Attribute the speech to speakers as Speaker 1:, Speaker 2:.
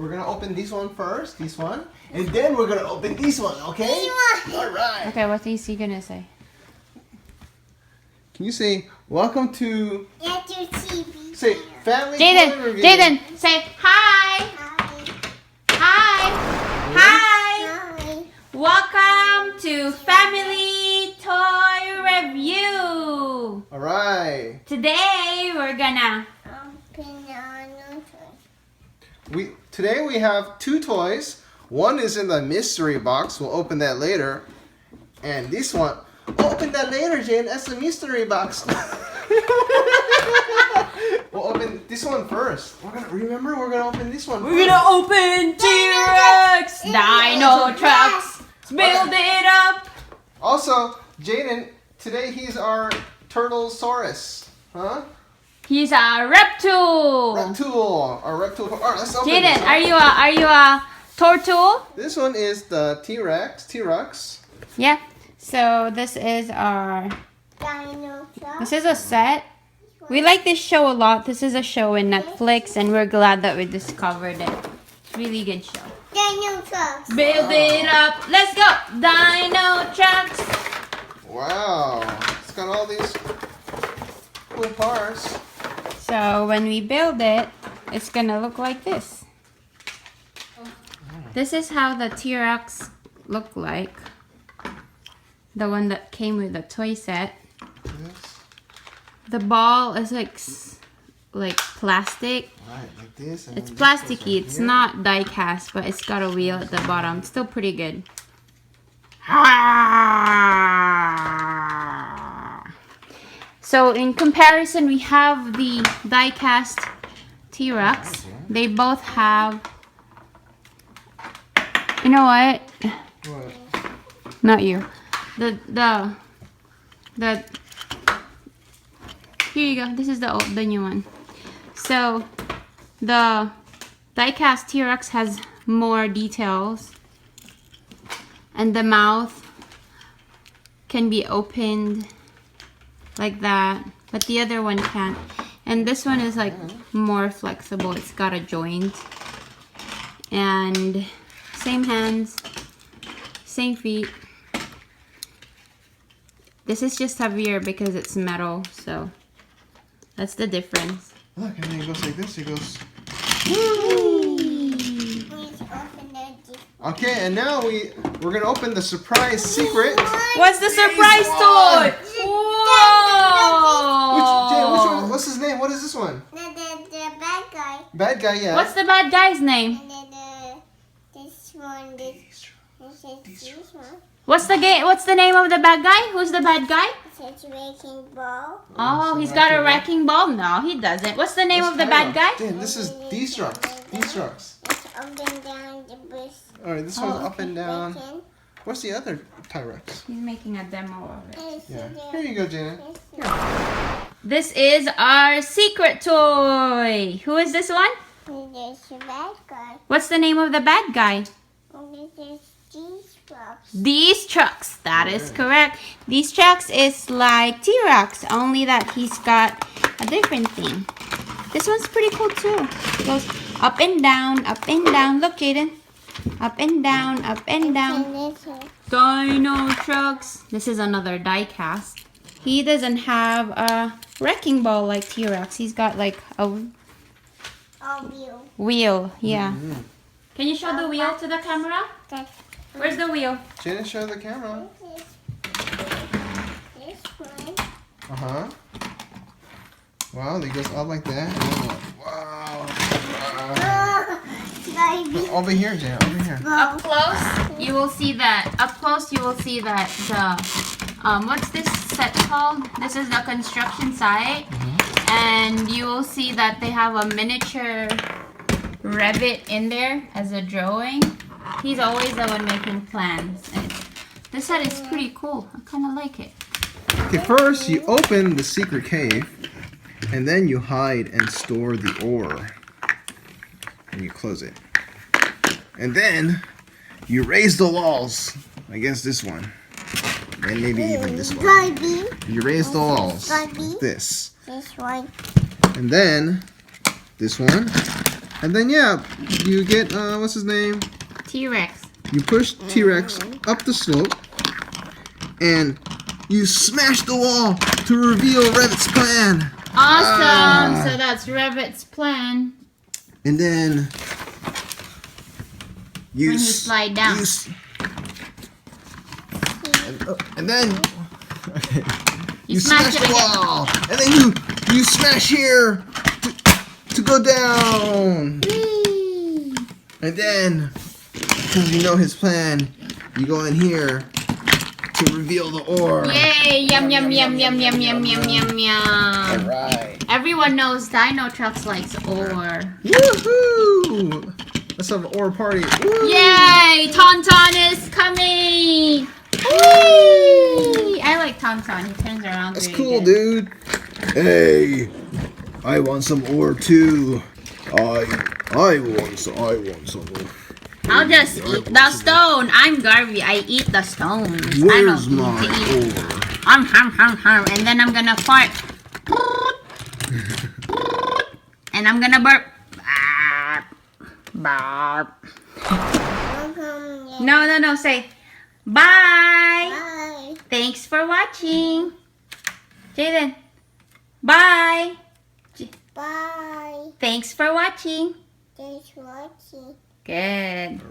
Speaker 1: we're gonna open this one first, this one, and then we're gonna open this one, okay? All right.
Speaker 2: Okay, what is he gonna say?
Speaker 1: Can you say welcome to?
Speaker 3: TV.
Speaker 1: Say family.
Speaker 2: Jaden, say hi. Hi. Hi. Welcome to Family Toy Review.
Speaker 1: All right.
Speaker 2: Today we're gonna
Speaker 1: Today we have two toys. One is in the mystery box. We'll open that later. And this one, open that later, Jane. That's the mystery box. We'll open this one first. We're gonna open this one.
Speaker 2: We're gonna open T-Rux Dinotrux. Build it up.
Speaker 1: Also, Jaden, today he's our Turtlesaurus. Huh?
Speaker 2: He's a reptile.
Speaker 1: Our reptile. Alright, let's open
Speaker 2: Jaden,
Speaker 1: this.
Speaker 2: are you a tortoise?
Speaker 1: This one is the T-Rux.
Speaker 2: Yeah. So this is this is a set. We like this show a lot. This is a show in Netflix, and we're glad that we discovered it. Really good show.
Speaker 3: Dinotrux.
Speaker 2: Build it up. Let's go. Dinotrux.
Speaker 1: Wow. It's got all these cool parts.
Speaker 2: So when we build it, it's gonna look like this. This is how the T-Rux look like. The one that came with the toy set.
Speaker 1: Yes.
Speaker 2: The ball is like plastic.
Speaker 1: Right, like this. And
Speaker 2: It's
Speaker 1: then
Speaker 2: plasticky.
Speaker 1: this
Speaker 2: It's
Speaker 1: goes
Speaker 2: not die cast, but it's got a wheel at the bottom. It's still pretty good. So in comparison, we have the die cast T-Rux. They both have. You know what?
Speaker 1: What?
Speaker 2: Not you. The here you go. This is the new one. So the die-cast T-Rux has more details, and the mouth can be opened like that, but the other one can't. And this one is like more flexible. It's got a joint, and same hands, same feet. This is just heavier because it's metal, so that's the difference.
Speaker 1: Look, and then it goes like this. It goes. Okay, and now we're gonna open the surprise secret.
Speaker 2: What's the surprise toy? Whoa!
Speaker 1: Which one? What's his name? What is this one?
Speaker 3: The bad guy.
Speaker 1: Bad guy, yeah.
Speaker 2: What's the bad guy's name?
Speaker 3: And then this one. This one.
Speaker 2: What's the name of the bad guy? Who's the bad guy?
Speaker 3: It's a wrecking ball.
Speaker 2: Oh, he's got a wrecking ball? No, he doesn't. What's the name of the bad guy?
Speaker 1: Damn, this is D-Structs. D-Structs.
Speaker 3: It's up and down the bush.
Speaker 1: Alright, this one's up and down. What's the other Ty-Rux?
Speaker 2: He's making a demo of it.
Speaker 1: Yeah. Here you go, Janet.
Speaker 2: This is our secret toy. Who is this one?
Speaker 3: There's a bad guy.
Speaker 2: What's the name of the bad guy?
Speaker 3: There's D-Structs.
Speaker 2: D-Structs. That is correct. D-Structs is like T-Rux, only that he's got a different thing. This one's pretty cool too. It goes up and down, up and down. Look, Jaden. Up and down, up and down. Dinotrux. This is another die cast. He doesn't have a wrecking ball like T-Rux. He's got like a wheel. Yeah. Can you show the wheel to the camera? Where's the wheel?
Speaker 1: Janet, show the camera.
Speaker 3: This one.
Speaker 1: Uh-huh. Wow, it goes up like that. Wow.
Speaker 3: Baby.
Speaker 1: Over here, Janet, over here.
Speaker 2: Up close, you will see that. Up close, you will see that the what's this set called? This is the construction site, and you will see that they have a miniature Revit in there as a drawing. He's always the one making plans. And this set is pretty cool. I kind of like it.
Speaker 1: Okay, first you open the secret cave, and then you hide and store the ore. And you close it. And then you raise the walls. I guess this one. And maybe even this one.
Speaker 3: Baby.
Speaker 1: You raise the walls like this.
Speaker 3: This one.
Speaker 1: And then this one. And then yeah, you get what's his name?
Speaker 2: T-Rex.
Speaker 1: You push T-Rex up the slope, and you smash the wall to reveal Revit's plan.
Speaker 2: Awesome! So that's Revit's plan.
Speaker 1: And then you
Speaker 2: When you slide down.
Speaker 1: And then
Speaker 2: You smash
Speaker 1: the
Speaker 2: it again.
Speaker 1: wall, and then you smash here to go down.
Speaker 2: Whee!
Speaker 1: And then, because you know his plan, you go in here to reveal the ore.
Speaker 2: Yay! Yum yum yum yum yum yum yum yum yum.
Speaker 1: Alright.
Speaker 2: Everyone knows Dinotrux likes ore.
Speaker 1: Woohoo! Let's have an ore party. Woo!
Speaker 2: Yay! Tauntaun is coming! Whee! I like Tauntaun. He turns around.
Speaker 1: That's
Speaker 2: really
Speaker 1: cool,
Speaker 2: good.
Speaker 1: dude. Hey, I want some ore too. I want some ore.
Speaker 2: I'll just eat the stone. I'm Garvey. I eat the stones.
Speaker 1: Where's
Speaker 2: I don't
Speaker 1: my
Speaker 2: need to eat.
Speaker 1: ore?
Speaker 2: Hum. And then I'm gonna fart. And I'm gonna burp. Barp. No. Say bye.
Speaker 3: Bye.
Speaker 2: Thanks for watching. Jaden. Bye.
Speaker 3: Bye.
Speaker 2: Thanks for watching.
Speaker 3: Thanks for watching.
Speaker 2: Good.